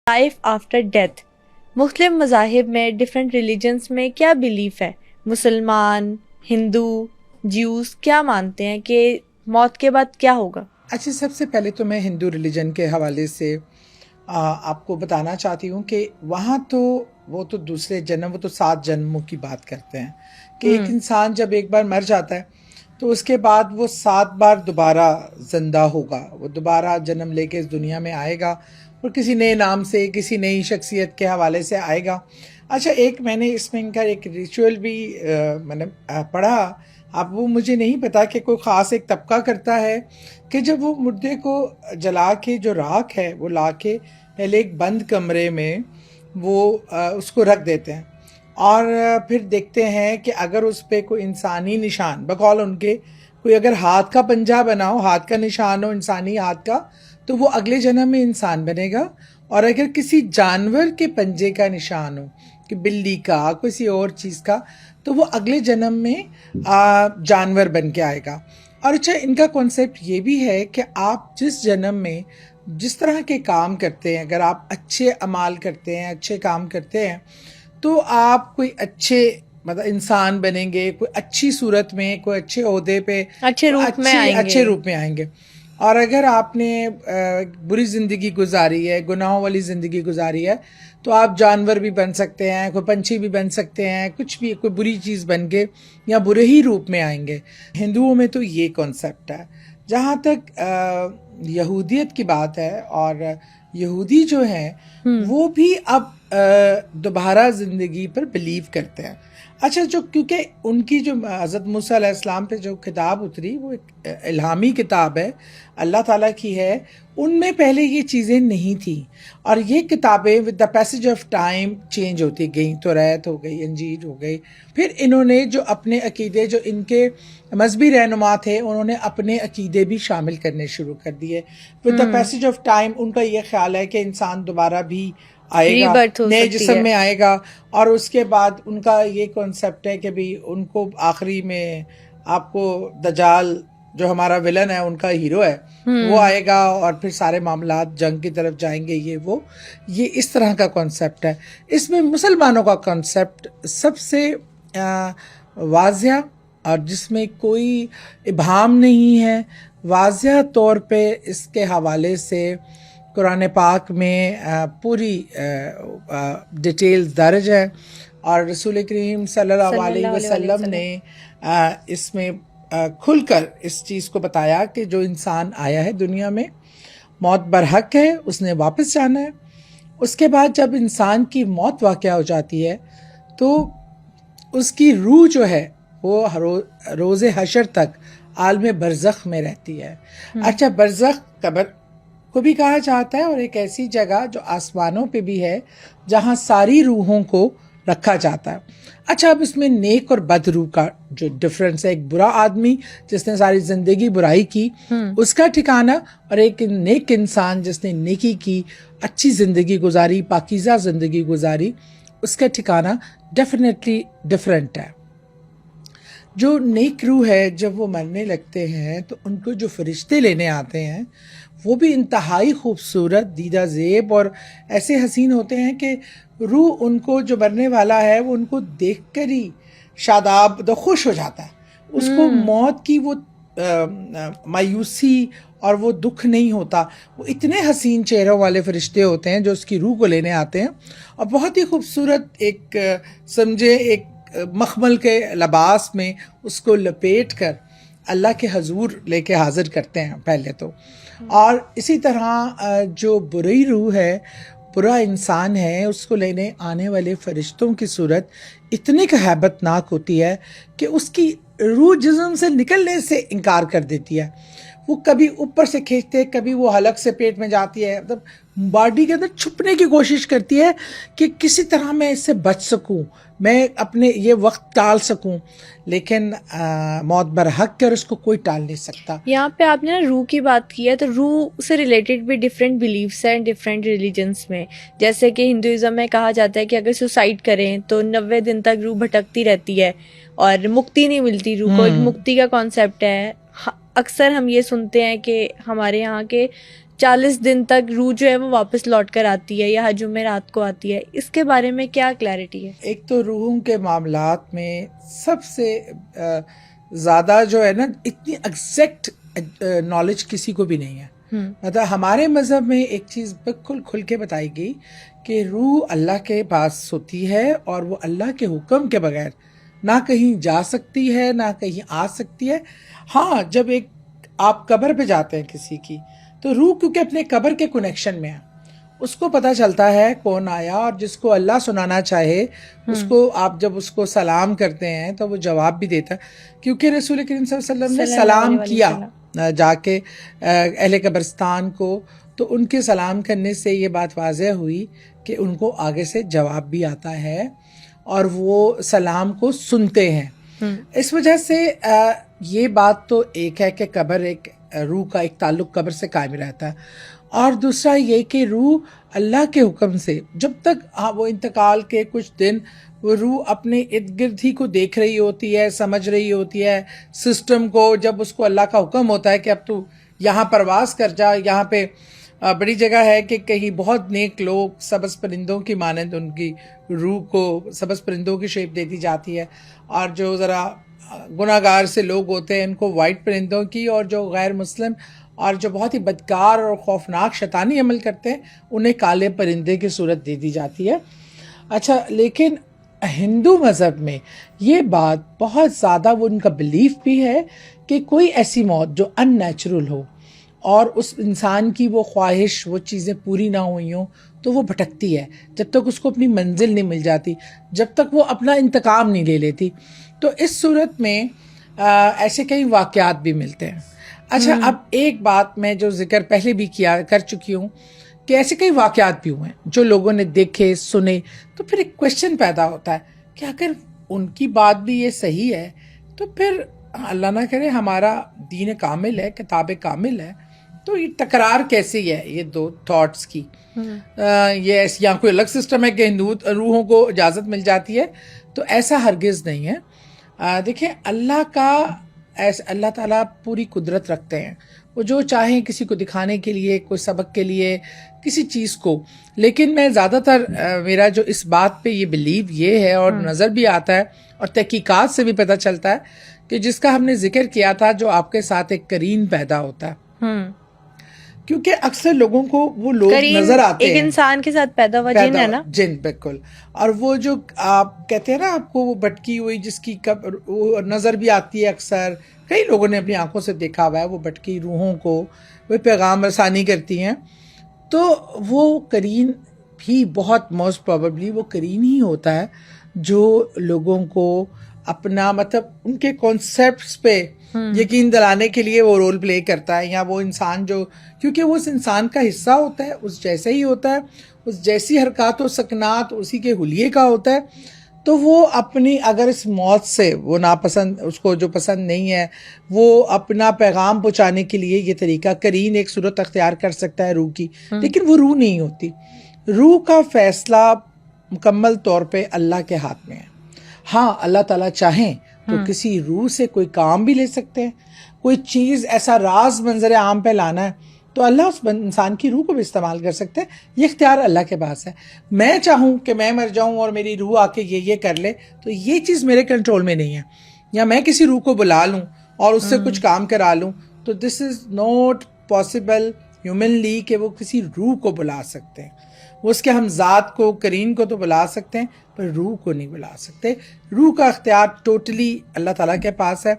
Life after death. مختلف مذاہب میں ڈفرینٹ ریلیجنس میں کیا بلیف ہے؟ مسلمان، ہندو، جیوز کیا مانتے ہیں کہ موت کے بعد کیا ہوگا؟ اچھا، سب سے پہلے تو میں ہندو ریلیجن کے حوالے سے آپ کو بتانا چاہتی ہوں کہ وہاں تو وہ تو دوسرے جنم، وہ تو 7 جنموں کی بات کرتے ہیں کہ ایک انسان جب ایک بار مر جاتا ہے تو اس کے بعد وہ 7 بار دوبارہ زندہ ہوگا، وہ دوبارہ جنم لے کے اس دنیا میں آئے گا اور کسی نئے نام سے، کسی نئی شخصیت کے حوالے سے آئے گا. اچھا، ایک میں نے اس میں ان کا ایک ریچول بھی میں نے پڑھا. اب وہ مجھے نہیں پتا کہ کوئی خاص ایک طبقہ کرتا ہے کہ جب وہ مردے کو جلا کے جو راکھ ہے وہ لا کے پہلے ایک بند کمرے میں وہ اس کو رکھ دیتے ہیں اور پھر دیکھتے ہیں کہ اگر اس پہ کوئی انسانی نشان، بقول ان کے کوئی اگر ہاتھ کا پنجہ بنا ہو، ہاتھ کا نشان ہو انسانی ہاتھ کا، تو وہ اگلے جنم میں انسان بنے گا. اور اگر کسی جانور کے پنجے کا نشان ہو، کہ بلی کا، کسی اور چیز کا، تو وہ اگلے جنم میں جانور بن کے آئے گا. اور اچھا، ان کا کانسیپٹ یہ بھی ہے کہ آپ جس جنم میں جس طرح کے کام کرتے ہیں، اگر آپ اچھے اعمال کرتے ہیں، اچھے کام کرتے ہیں، تو آپ کوئی اچھے مطلب انسان بنیں گے، کوئی اچھی صورت میں، کوئی اچھے عہدے پہ، اچھے روپ میں آئیں گے. اور اگر آپ نے بری زندگی گزاری ہے، گناہوں والی زندگی گزاری ہے، تو آپ جانور بھی بن سکتے ہیں، کوئی پنچھی بھی بن سکتے ہیں، کچھ بھی، کوئی بری چیز بن کے یا برے ہی روپ میں آئیں گے. ہندوؤں میں تو یہ کانسیپٹ ہے. جہاں تک یہودیت کی بات ہے، اور یہودی جو ہیں وہ بھی اب دوبارہ زندگی پر بلیو کرتے ہیں. اچھا، جو کیونکہ ان کی جو حضرت موسیٰ علیہ السلام پہ جو کتاب اتری وہ ایک الہامی کتاب ہے، اللہ تعالیٰ کی ہے. ان میں پہلے یہ چیزیں نہیں تھیں، اور یہ کتابیں with the passage of time change ہوتی گئیں. توریت ہو گئی، انجیل ہو گئی. پھر انہوں نے جو اپنے عقیدے، جو ان کے مذہبی رہنما تھے، انہوں نے اپنے عقیدے بھی شامل کرنے شروع کر دیے. With the passage of time ان کا یہ خیال ہے کہ انسان دوبارہ بھی آئے گا، نئے جسم میں آئے گا. اور اس کے بعد ان کا یہ کانسیپٹ ہے کہ بھی ان کو آخری میں آپ کو دجال جو ہمارا ولن ہے، ان کا ہیرو ہے، وہ آئے گا اور پھر سارے معاملات جنگ کی طرف جائیں گے. یہ اس طرح کا کانسیپٹ ہے. اس میں مسلمانوں کا کانسیپٹ سب سے واضح اور جس میں کوئی ابہام نہیں ہے، واضح طور پہ اس کے حوالے سے قرآن پاک میں پوری ڈیٹیلز درج ہے، اور رسول کریم صلی اللہ علیہ وسلم نے اس میں کھل کر اس چیز کو بتایا کہ جو انسان آیا ہے دنیا میں، موت برحق ہے، اس نے واپس جانا ہے. اس کے بعد جب انسان کی موت واقع ہو جاتی ہے تو اس کی روح جو ہے وہ روز حشر تک عالم برزخ میں رہتی ہے. اچھا، برزخ قبر کو بھی کہا جاتا ہے، اور ایک ایسی جگہ جو آسمانوں پہ بھی ہے جہاں ساری روحوں کو رکھا جاتا ہے. اچھا، اب اس میں نیک اور بد روح کا جو ڈفرنس ہے، ایک برا آدمی جس نے ساری زندگی برائی کی، اس کا ٹھکانہ، اور ایک نیک انسان جس نے نیکی کی، اچھی زندگی گزاری، پاکیزہ زندگی گزاری، اس کا ٹھکانہ ڈیفینیٹلی ڈفرینٹ ہے. جو نیک روح ہے جب وہ مرنے لگتے ہیں تو ان کو جو فرشتے لینے آتے ہیں وہ بھی انتہائی خوبصورت، دیدہ زیب اور ایسے حسین ہوتے ہیں کہ روح ان کو، جو مرنے والا ہے، وہ ان کو دیکھ کر ہی شاداب خوش ہو جاتا ہے. اس کو موت کی وہ مایوسی اور وہ دکھ نہیں ہوتا. وہ اتنے حسین چہروں والے فرشتے ہوتے ہیں جو اس کی روح کو لینے آتے ہیں، اور بہت ہی خوبصورت ایک سمجھے ایک مخمل کے لباس میں اس کو لپیٹ کر اللہ کے حضور لے کے حاضر کرتے ہیں پہلے تو. اور اسی طرح جو بری روح ہے، برا انسان ہے، اس کو لینے آنے والے فرشتوں کی صورت اتنی ہیبت ناک ہوتی ہے کہ اس کی روح جسم سے نکلنے سے انکار کر دیتی ہے. وہ کبھی اوپر سے کھینچتے، کبھی وہ حلق سے پیٹ میں جاتی ہے، مطلب باڈی کے اندر چھپنے کی کوشش کرتی ہے کہ کسی طرح میں اس سے بچ سکوں، میں اپنے یہ وقت ٹال سکوں. لیکن موت برحق ہے اور اس کو کوئی ٹال نہیں سکتا. یہاں پہ آپ نے نا روح کی بات کی ہے، تو روح سے ریلیٹڈ بھی ڈفرینٹ بلیفس ہیں ڈفرینٹ ریلیجنس میں. جیسے کہ ہندوازم میں کہا جاتا ہے کہ اگر سوسائڈ کریں تو 90 دن تک روح بھٹکتی رہتی ہے اور مکتی نہیں ملتی روح کو. ایک مکتی کا کانسیپٹ ہے. اکثر ہم یہ سنتے ہیں کہ ہمارے یہاں کے 40 دن تک روح جو ہے وہ واپس لوٹ کر آتی ہے یا ہر جمعرات کو آتی ہے، اس کے بارے میں کیا کلیئرٹی ہے؟ ایک تو روحوں کے معاملات میں سب سے زیادہ جو ہے نا اتنی ایگزیکٹ نالج کسی کو بھی نہیں ہے. مطلب ہمارے مذہب میں ایک چیز بالکل کھل کے بتائی گئی کہ روح اللہ کے پاس ہوتی ہے اور وہ اللہ کے حکم کے بغیر نہ کہیں جا سکتی ہے نہ کہیں آ سکتی ہے. ہاں جب ایک آپ قبر پہ جاتے ہیں کسی کی تو روح کیونکہ اپنے قبر کے کنیکشن میں ہے، اس کو پتہ چلتا ہے کون آیا، اور جس کو اللہ سنانا چاہے اس کو آپ جب اس کو سلام کرتے ہیں تو وہ جواب بھی دیتا ہے، کیونکہ رسول کریم صلی اللہ علیہ وسلم نے سلام کیا جا کے اہل قبرستان کو، تو ان کے سلام کرنے سے یہ بات واضح ہوئی کہ ان کو آگے سے جواب بھی آتا ہے اور وہ سلام کو سنتے ہیں. اس وجہ سے یہ بات تو ایک ہے کہ قبر ایک روح کا ایک تعلق قبر سے قائم رہتا ہے، اور دوسرا یہ کہ روح اللہ کے حکم سے جب تک وہ انتقال کے کچھ دن وہ روح اپنے ارد گرد ہی کو دیکھ رہی ہوتی ہے، سمجھ رہی ہوتی ہے سسٹم کو. جب اس کو اللہ کا حکم ہوتا ہے کہ اب تو یہاں پرواز کر جا، یہاں پہ بڑی جگہ ہے کہ کہیں بہت نیک لوگ سبز پرندوں کی مانند ان کی روح کو سبز پرندوں کی شیپ دے دی جاتی ہے، اور جو ذرا گناہ گار سے لوگ ہوتے ہیں ان کو وائٹ پرندوں کی، اور جو غیر مسلم اور جو بہت ہی بدکار اور خوفناک شیطانی عمل کرتے ہیں انہیں کالے پرندے کی صورت دے دی جاتی ہے. اچھا، لیکن ہندو مذہب میں یہ بات بہت زیادہ وہ ان کا بلیف بھی ہے کہ کوئی ایسی موت جو ان نیچرل ہو اور اس انسان کی وہ خواہش وہ چیزیں پوری نہ ہوئی ہوں تو وہ بھٹکتی ہے جب تک اس کو اپنی منزل نہیں مل جاتی، جب تک وہ اپنا انتقام نہیں لے لیتی. تو اس صورت میں ایسے کئی واقعات بھی ملتے ہیں. اچھا، اب ایک بات میں جو ذکر پہلے بھی کر چکی ہوں کہ ایسے کئی واقعات بھی ہوئے ہیں جو لوگوں نے دیکھے سنے، تو پھر ایک کوشچن پیدا ہوتا ہے کہ اگر ان کی بات بھی یہ صحیح ہے تو پھر اللہ نہ کرے ہمارا دین کامل ہے، کتاب کامل ہے، تو یہ تکرار کیسی ہے یہ دو تھاٹس کی؟ یہ ایسی یہاں کوئی الگ سسٹم ہے کہ ہندو روحوں کو اجازت مل جاتی ہے؟ تو ایسا ہرگز نہیں ہے. دیکھیں اللہ تعالیٰ پوری قدرت رکھتے ہیں، وہ جو چاہیں کسی کو دکھانے کے لیے، کوئی سبق کے لیے، کسی چیز کو. لیکن میں زیادہ تر میرا جو اس بات پہ یہ بلیو یہ ہے اور نظر بھی آتا ہے اور تحقیقات سے بھی پتہ چلتا ہے کہ جس کا ہم نے ذکر کیا تھا، جو آپ کے ساتھ ایک قرین پیدا ہوتا ہے. کیونکہ اکثر لوگوں کو وہ لوگ نظر آتے ہیں، ایک انسان کے ساتھ پیدا ہوا جن ہے نا، جن بالکل. اور وہ جو آپ کہتے ہیں نا آپ کو وہ بھٹکی ہوئی جس کی وہ نظر بھی آتی ہے، اکثر کئی لوگوں نے اپنی آنکھوں سے دیکھا ہوا ہے وہ بھٹکی روحوں کو وہ پیغام رسانی کرتی ہیں. تو وہ قرین بھی بہت موسٹ پروبیبلی وہ قرین ہی ہوتا ہے جو لوگوں کو اپنا مطلب ان کے کانسیپٹس پہ یقین دلانے کے لیے وہ رول پلے کرتا ہے، یا وہ انسان جو کیونکہ وہ اس انسان کا حصہ ہوتا ہے، اس جیسے ہی ہوتا ہے، اس جیسی حرکات و سکنات اسی کے حلیے کا ہوتا ہے. تو وہ اپنی اگر اس موت سے وہ ناپسند، اس کو جو پسند نہیں ہے، وہ اپنا پیغام پہنچانے کے لیے یہ طریقہ قرین ایک صورت اختیار کر سکتا ہے روح کی، لیکن وہ روح نہیں ہوتی. روح کا فیصلہ مکمل طور پہ اللہ کے ہاتھ میں ہے. ہاں اللہ تعالیٰ چاہیں تو کسی روح سے کوئی کام بھی لے سکتے ہیں، کوئی چیز ایسا راز منظر عام پہ لانا ہے تو اللہ اس انسان کی روح کو بھی استعمال کر سکتے ہیں. یہ اختیار اللہ کے پاس ہے. میں چاہوں کہ میں مر جاؤں اور میری روح آ کے یہ کر لے تو یہ چیز میرے کنٹرول میں نہیں ہے. یا میں کسی روح کو بلا لوں اور اس سے کچھ کام کرا لوں تو دس از ناٹ پاسبل ہیومنلی کہ وہ کسی روح کو بلا سکتے ہیں. وہ اس کے ہم ذات کو، قرین کو تو بلا سکتے ہیں پر روح کو نہیں بلا سکتے. روح کا اختیار ٹوٹلی اللہ تعالیٰ کے پاس ہے.